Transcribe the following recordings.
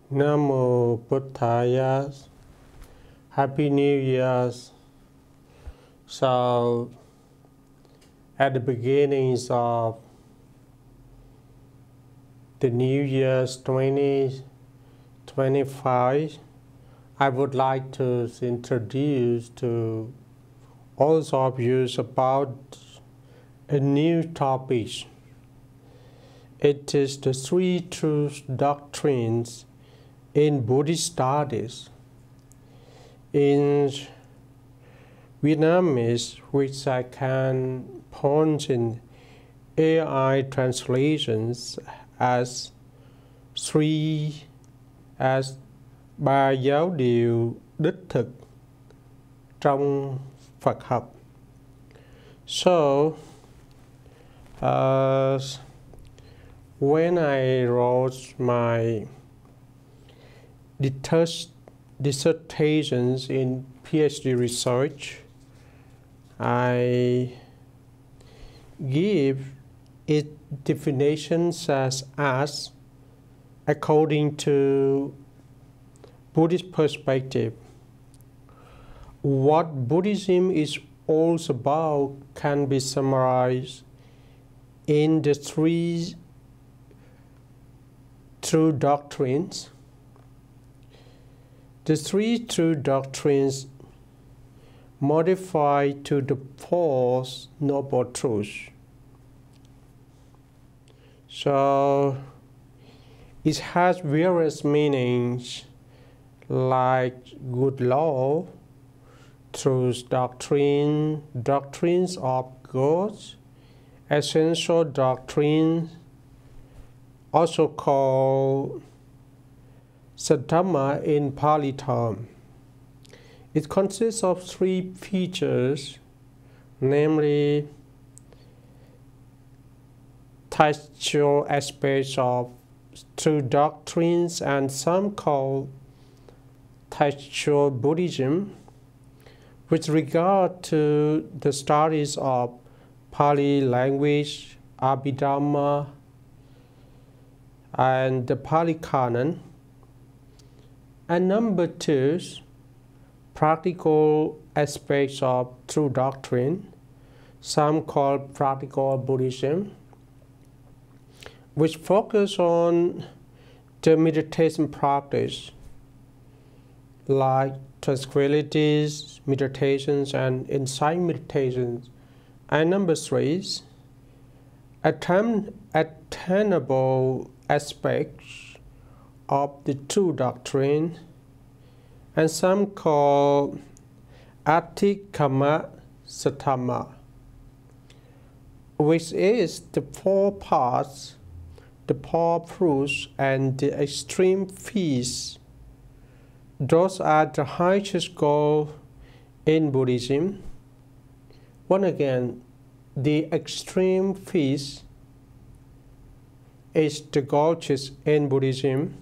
Namo Buddhaya. Happy New Year. So, at the beginnings of the New Year's 2025, I would like to introduce to all of you about a new topic. It is the three truth doctrines in Buddhist studies. In Vietnamese, which I can point in AI translations as ba Giáo Điều Đích Thực Trong Phật Học. So, when I wrote my dissertations in PhD research, I give its definitions as according to Buddhist perspective. What Buddhism is all about can be summarized in the three true doctrines. The three true doctrines modified to the Fourth Noble Truth. So it has various meanings like good law, truth doctrine, doctrines of God, essential doctrine, also called Dharma in Pali term. It consists of three features, namely textual aspects of true doctrines and some called textual Buddhism, with regard to the studies of Pali language, Abhidhamma, and the Pali Canon. And number two, practical aspects of true doctrine, some call practical Buddhism, which focus on the meditation practice, like tranquilities, meditations, and insight meditations. And number three, attainable aspects of the true doctrine, and some call Atikama Sattama, which is the four paths, the four fruits, and the extreme feast. Those are the highest goal in Buddhism. Once again, the extreme feast is the goal in Buddhism.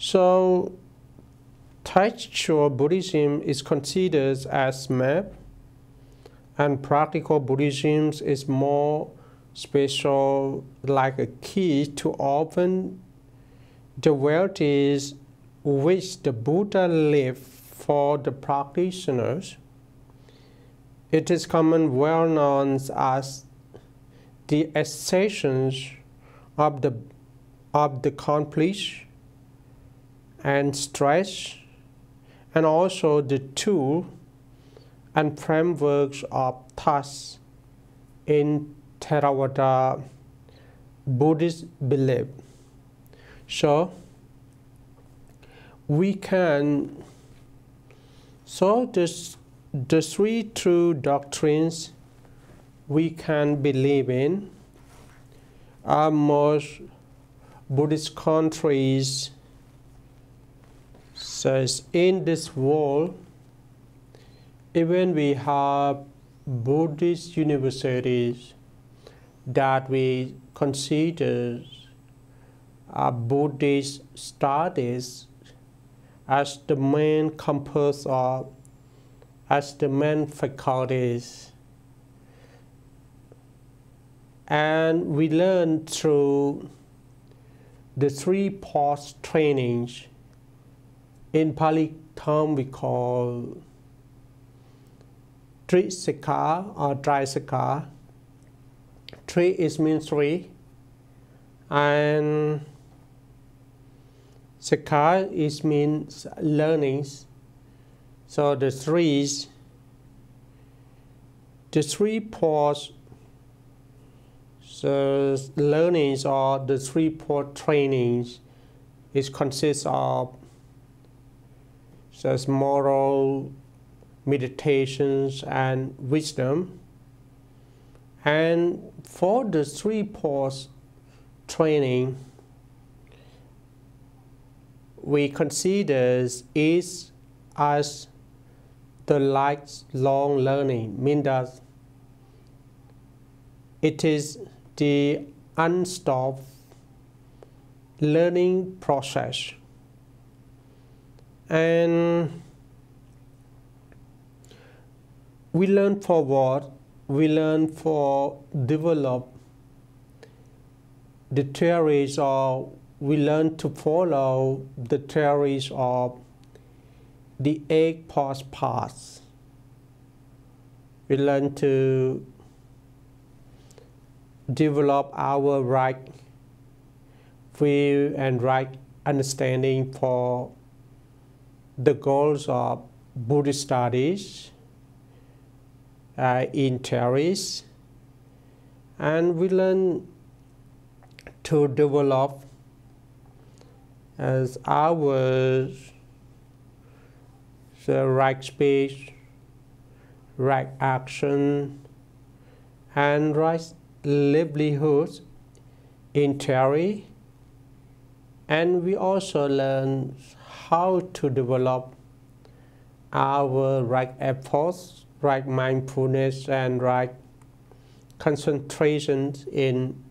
So, textual Buddhism is considered as map, and practical Buddhism is more special, like a key to open the realities which the Buddha left for the practitioners. It is common well known as the essence of the conflict and stress, and also the tool and frameworks of thoughts in Theravada Buddhist belief. So the three true doctrines we can believe in are most Buddhist countries. Says in this world, even we have Buddhist universities that we consider Buddhist studies as the main campus or as the main faculties. And we learn through the 3 parts trainings. In Pali term we call Sakya or Sakya. 3 is means 3, and Sakya is means learnings. So the 3 parts, so learnings or the 3 part trainings is consists of such moral, meditations and wisdom. And for the 3 parts training, we consider it as the lifelong learning, means that it is the unstopped learning process. And we learn for what? We learn for develop the theories, or we learn to follow the theories of the 8 parts paths. We learn to develop our right view and right understanding for the goals of Buddhist studies in theories, and we learn to develop as our the right speech, right action, and right livelihood in theory. And we also learn how to develop our right efforts, right mindfulness, and right concentration in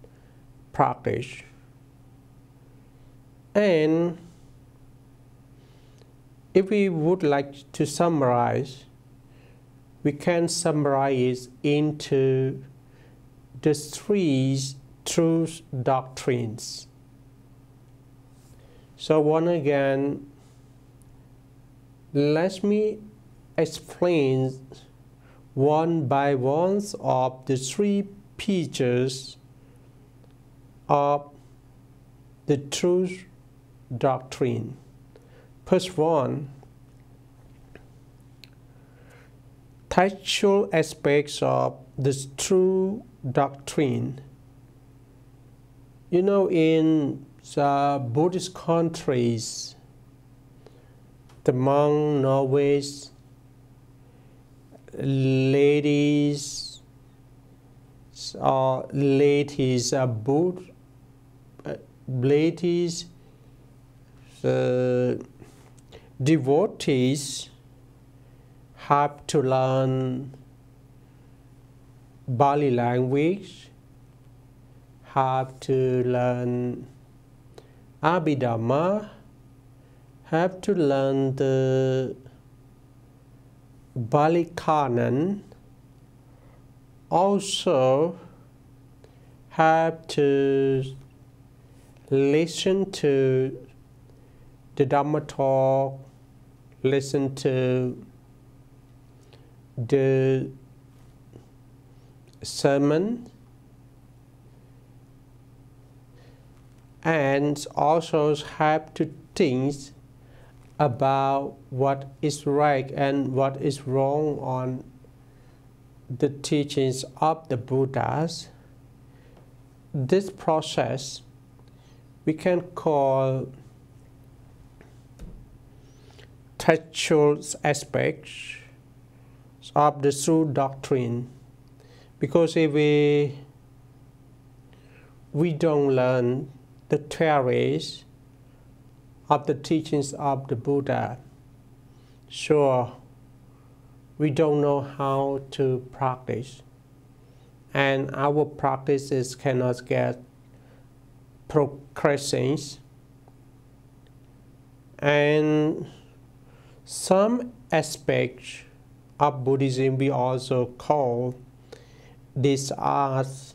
practice. And if we would like to summarize, we can summarize into the 3 truth doctrines. So once again, let me explain one by one of the 3 features of the truth doctrine. First one, textual aspects of the true doctrine. You know, in the Buddhist countries, the monk, novice, ladies, ladies, devotees have to learn Bali language, have to learn Abhidhamma, have to learn the Bali Canon, also have to listen to the Dhamma talk, listen to the sermon, and also have to think about what is right and what is wrong on the teachings of the Buddhas. This process we can call textual aspects of the true doctrine, because if we don't learn the theories of the teachings of the Buddha, sure, we don't know how to practice, and our practices cannot get progressions. And some aspects of Buddhism we also call these as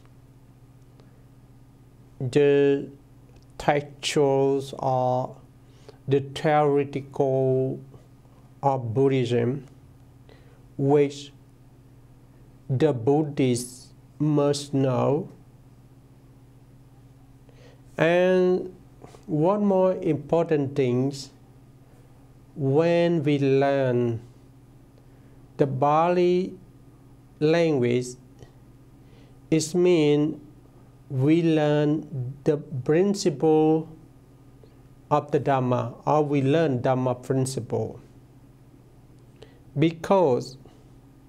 the textuals or the theoretical of Buddhism, which the Buddhists must know. And one more important thing, when we learn the Bali language, it means we learn the principle of the Dharma, or we learn Dharma principle. Because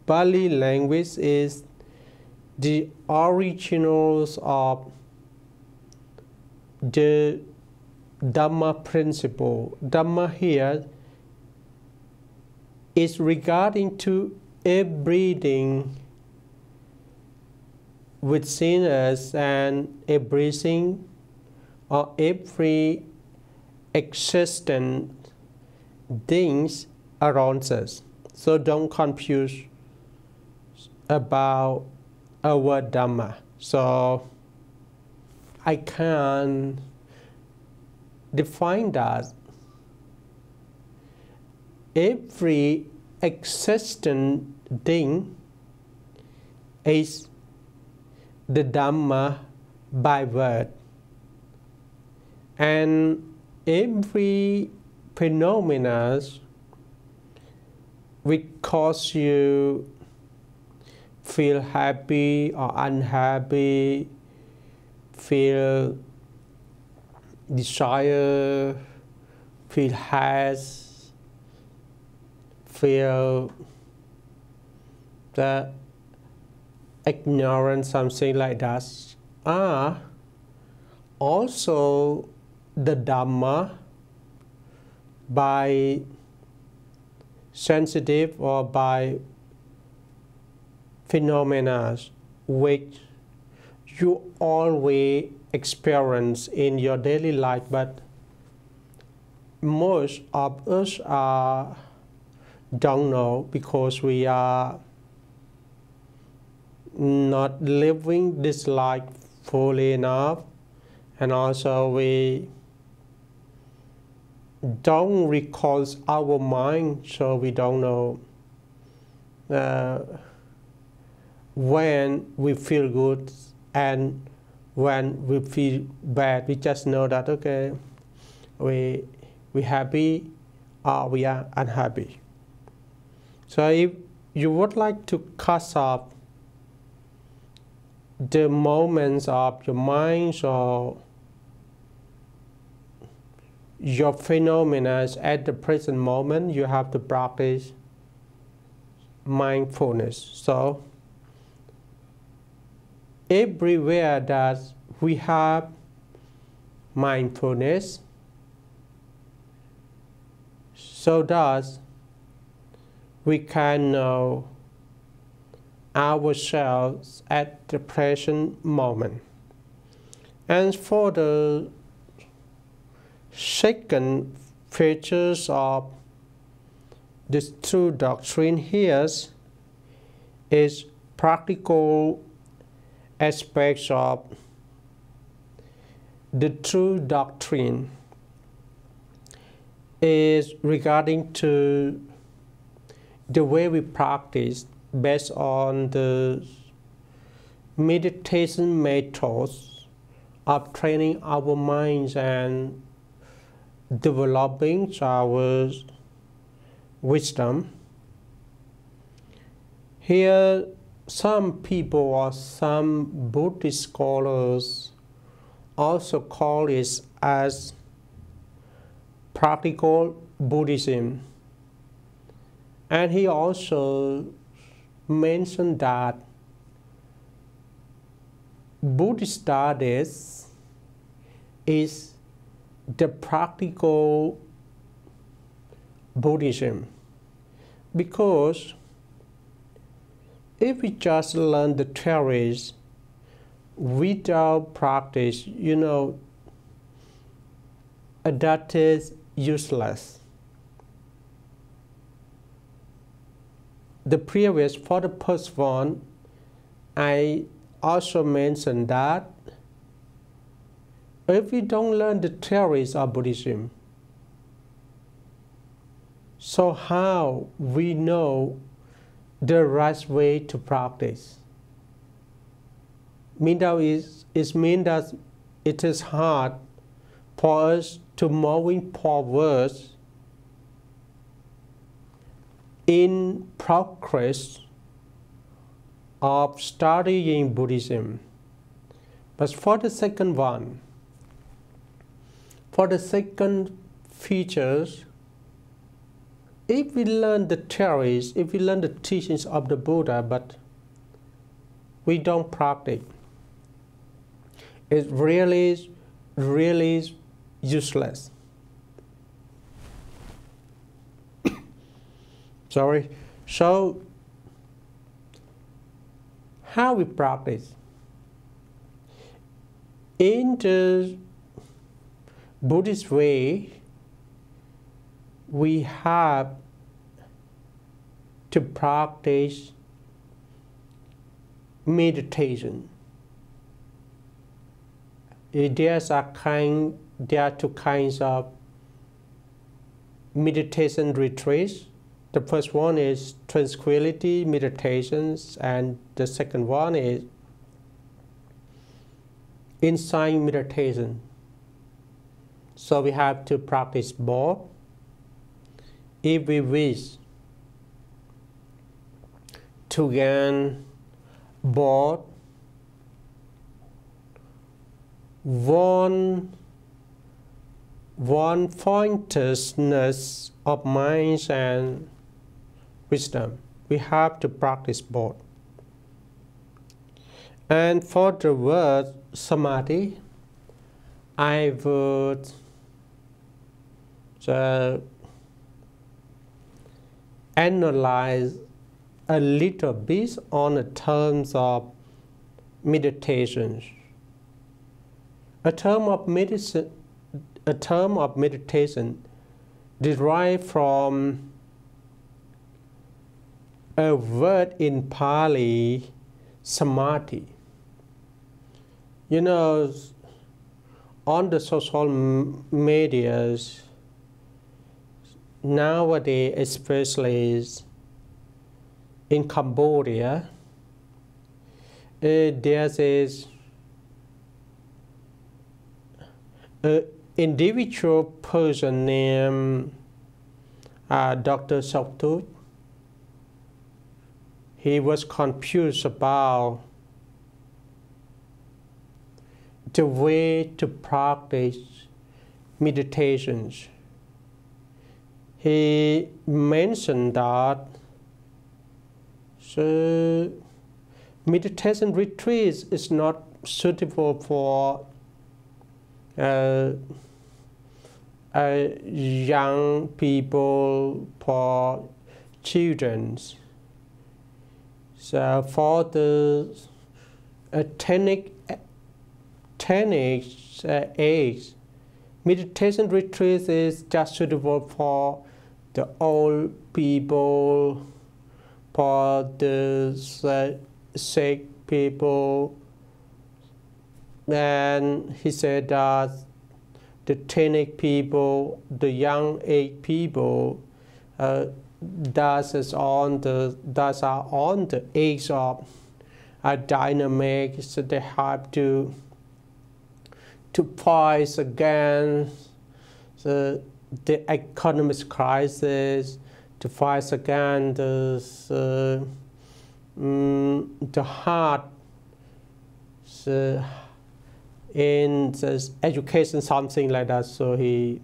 Bali language is the originals of the Dharma principle. Dharma here is regarding to everything within us and everything or every existent things around us. So don't confuse about our Dharma. So I can define that every existent thing is the Dhamma by word, and every phenomena which cause you feel happy or unhappy, feel desire, feel has, feel the ignorance, something like that, are also the Dhamma by sensitive or by phenomena which you always experience in your daily life, but most of us don't know because we are not living this life fully enough, and also we don't recall our mind, so we don't know when we feel good and when we feel bad. We just know that, okay, we happy or we are unhappy. So if you would like to cut off the moments of your mind or your phenomena at the present moment, you have to practice mindfulness. So everywhere that we have mindfulness, so that we can know ourselves at the present moment. And for the second features of this true doctrine here is practical aspects of the true doctrine is regarding to the way we practice based on the meditation methods of training our minds and developing our wisdom. Here, some people or some Buddhist scholars also call it as practical Buddhism. And he also mentioned that Buddhist studies is the practical Buddhism, because if we just learn the theories without practice, that is useless. For the first one, I also mentioned that if we don't learn the theories of Buddhism, so how we know the right way to practice? Mean that it is hard for us to moving forward in progress of studying Buddhism. But for the second one, for the second features, if we learn the theories, if we learn the teachings of the Buddha, but we don't practice, it's really useless. Sorry. So, how we practice? In the Buddhist way, we have to practice meditation. There are two kinds of meditation retreats. The first one is tranquility meditations, and the second one is insight meditation. So we have to practice both if we wish to gain both one pointedness of mind and wisdom. We have to practice both. And for the word samadhi, I would analyze a little bit on the terms of meditation. A term of meditation derived from a word in Pali, samadhi. You know, on the social medias nowadays, especially in Cambodia, there is an individual person named Dr. Sautut. He was confused about the way to practice meditations. He mentioned that meditation retreats is not suitable for young people, for children. So for the teenage age, meditation retreat is just suitable for the old people, for the sick people. And he said that the teenage people, the young age people, that are on the age of dynamic, so they have to fight against the economic crisis, to fight against the heart in the education, something like that. So he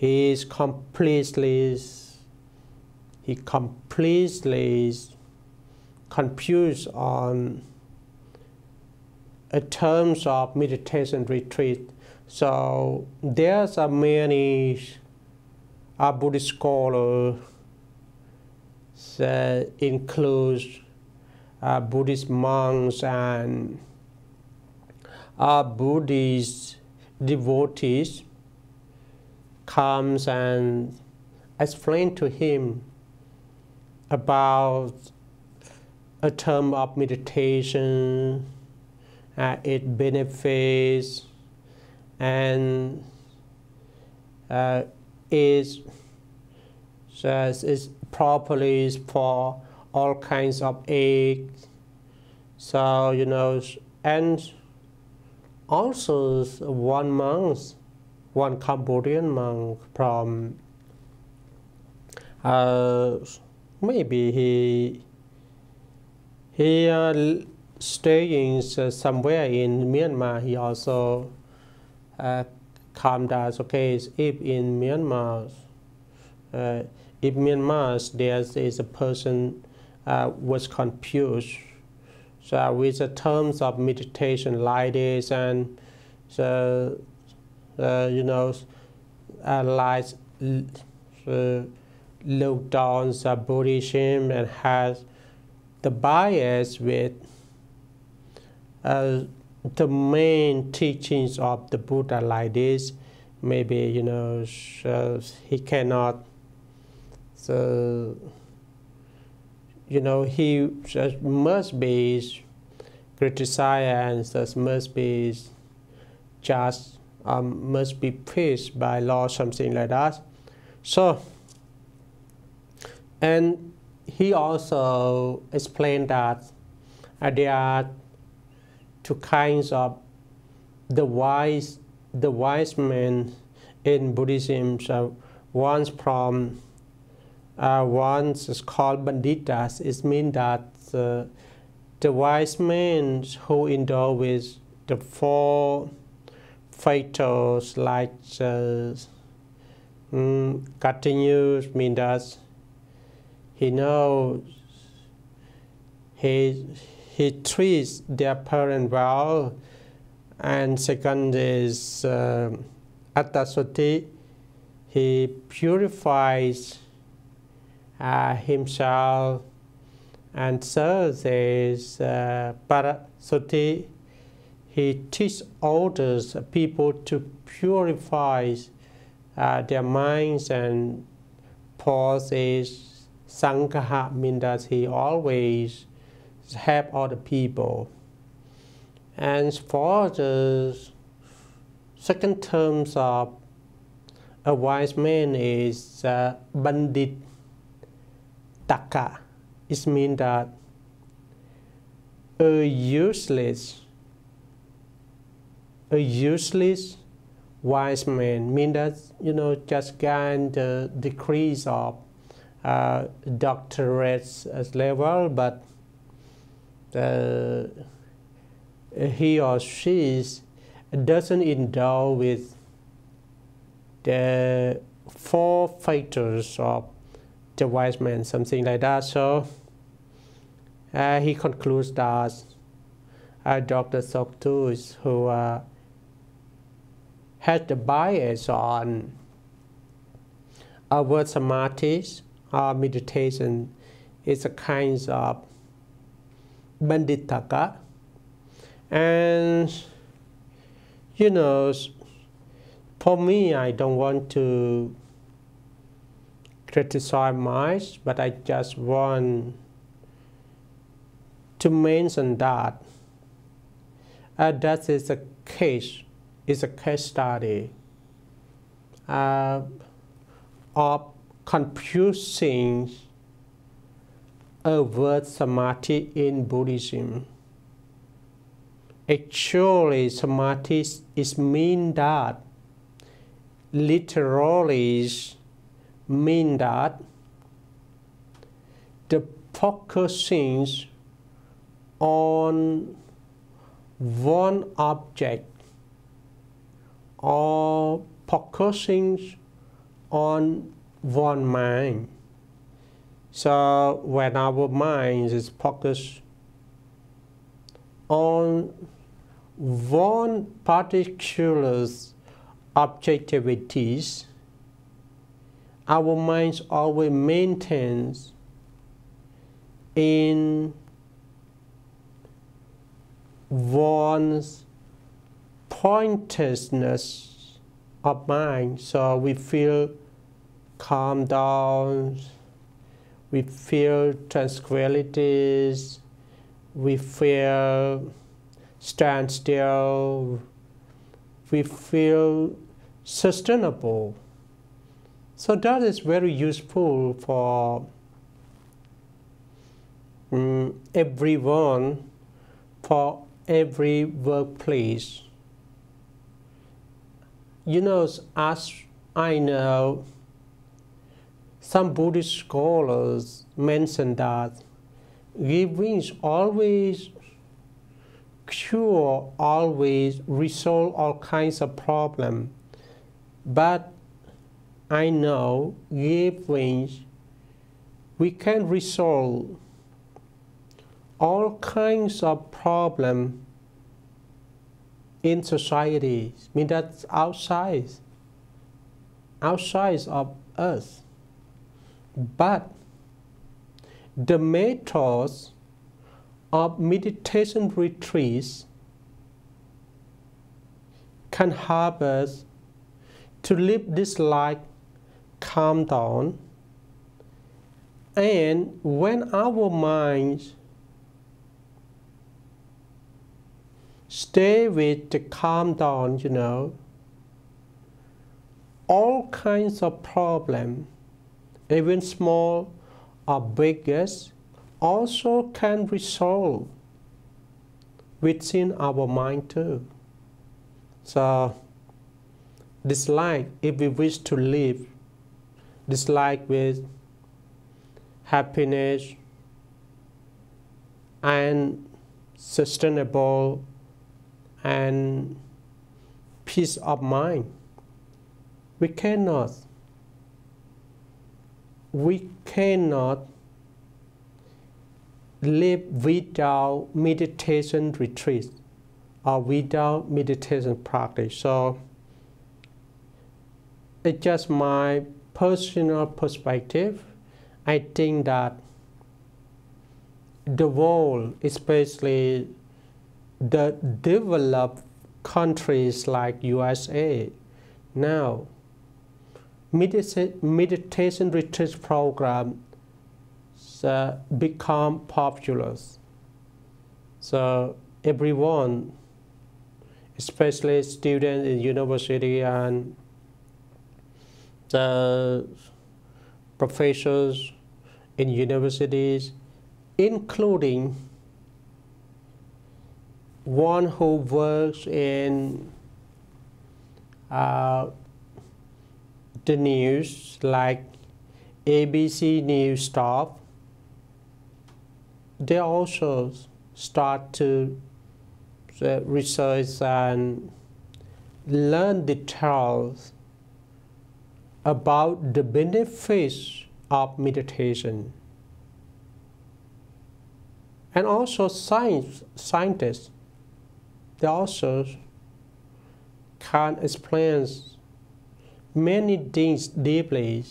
is completely confused on terms of meditation retreat. So there's many Buddhist scholars that includes Buddhist monks and Buddhist devotees comes and explain to him about a term of meditation, its benefits, and is properly for all kinds of eggs. So, you know, and also one monk, one Cambodian monk from maybe he staying somewhere in Myanmar. He also come down. Okay, if in Myanmar, there is a person was confused. So with the terms of meditation like this, and you know, like look down the Buddhism and has the bias with the main teachings of the Buddha like this. Maybe, you know, he cannot. So, you know, he must be criticized and must be just must be praised by law, something like that. So, and he also explained that there are two kinds of the wise men in Buddhism. So one's from one's is called Banditas. It means that the wise men who indulge with the four fatals, like continues, means that he knows he treats their parent well, and second is Attasati. He purifies himself, and third is Parasati. He teaches others people to purify their minds, and fourth is Sangha, means that he always help other people. And for the second terms of a wise man is Bandit Taka. It means that a useless wise man, means that, you know, just gain the decrease of doctorates level, but he or she doesn't indulge with the four factors of the wise man, something like that. So he concludes that Dr. Soktus, who had the bias on word samadhis or meditation, is a kind of banditaka. And, you know, for me, I don't want to criticize much, but I just want to mention that that is a case study of confusing a word samadhi in Buddhism. Actually, samadhi is mean that, literally mean that the focusing on one object or focusing on one mind. So when our mind is focused on one particular objectivities, our minds always maintains in one's pointlessness of mind. So we feel calm down, we feel tranquilities, we feel stand still, we feel sustainable. So that is very useful for everyone, for every workplace. You know, as I know, some Buddhist scholars mention that giving is always cure, always resolve all kinds of problems. But I know giving, we can resolve all kinds of problems in society. I mean, that's outside of us. But the methods of meditation retreats can help us to live this life calm down, and when our minds stay with the calm down, you know, all kinds of problems, even small or biggest, also can resolve within our mind too. So this life, if we wish to live this life with happiness and sustainable and peace of mind, we cannot live without meditation retreat or without meditation practice. So it's just my personal perspective. I think that the world, especially the developed countries like USA, now meditation retreat program become popular. So everyone, especially students in university and the professors in universities, including one who works in the news, like ABC News staff, they also start to research and learn details about the benefits of meditation. And also scientists, they also can explain many things deeply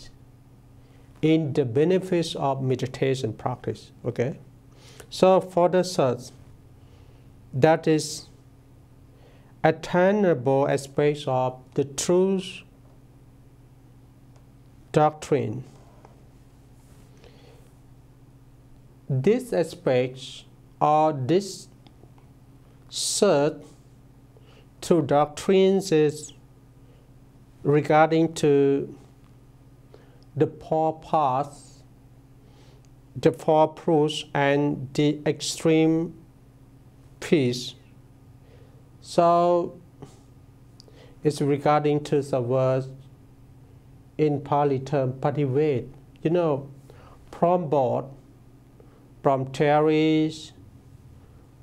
in the benefits of meditation practice. Okay, so for the search, that is attainable aspects of the truth doctrine. These aspects or this search to doctrines is regarding to the four paths, the four proofs, and the extreme peace. So it's regarding to the word in Pali term pativet, you know, from both, from theories,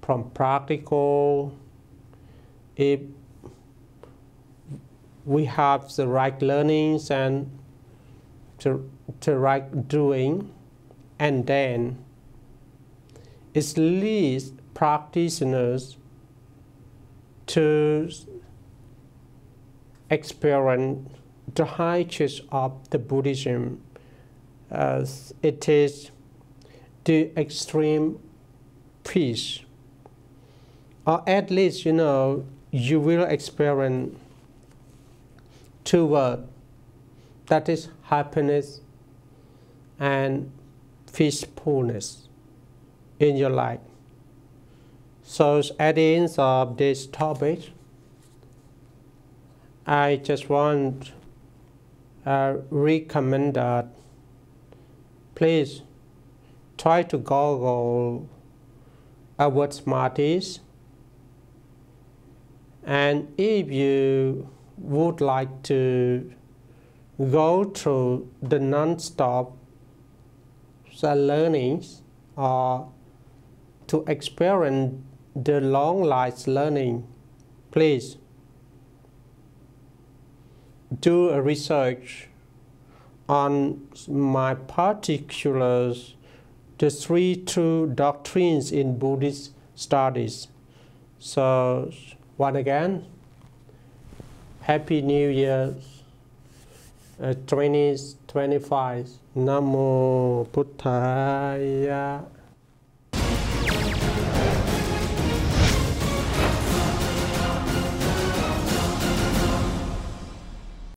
from practical, if we have the right learnings and the right doing, and then it leads practitioners to experience the highest of the Buddhism, as it is the extreme peace, or at least, you know, you will experience two words, that is happiness and peacefulness in your life. So at the end of this topic, I just want recommend that please try to Google a word Smarties, and if you would like to go through the non-stop learnings or to experience the long life learning, please do a research on my particulars, the 3 true doctrines in Buddhist studies. So, once again, Happy New Year 2025. Namo Buddhaya.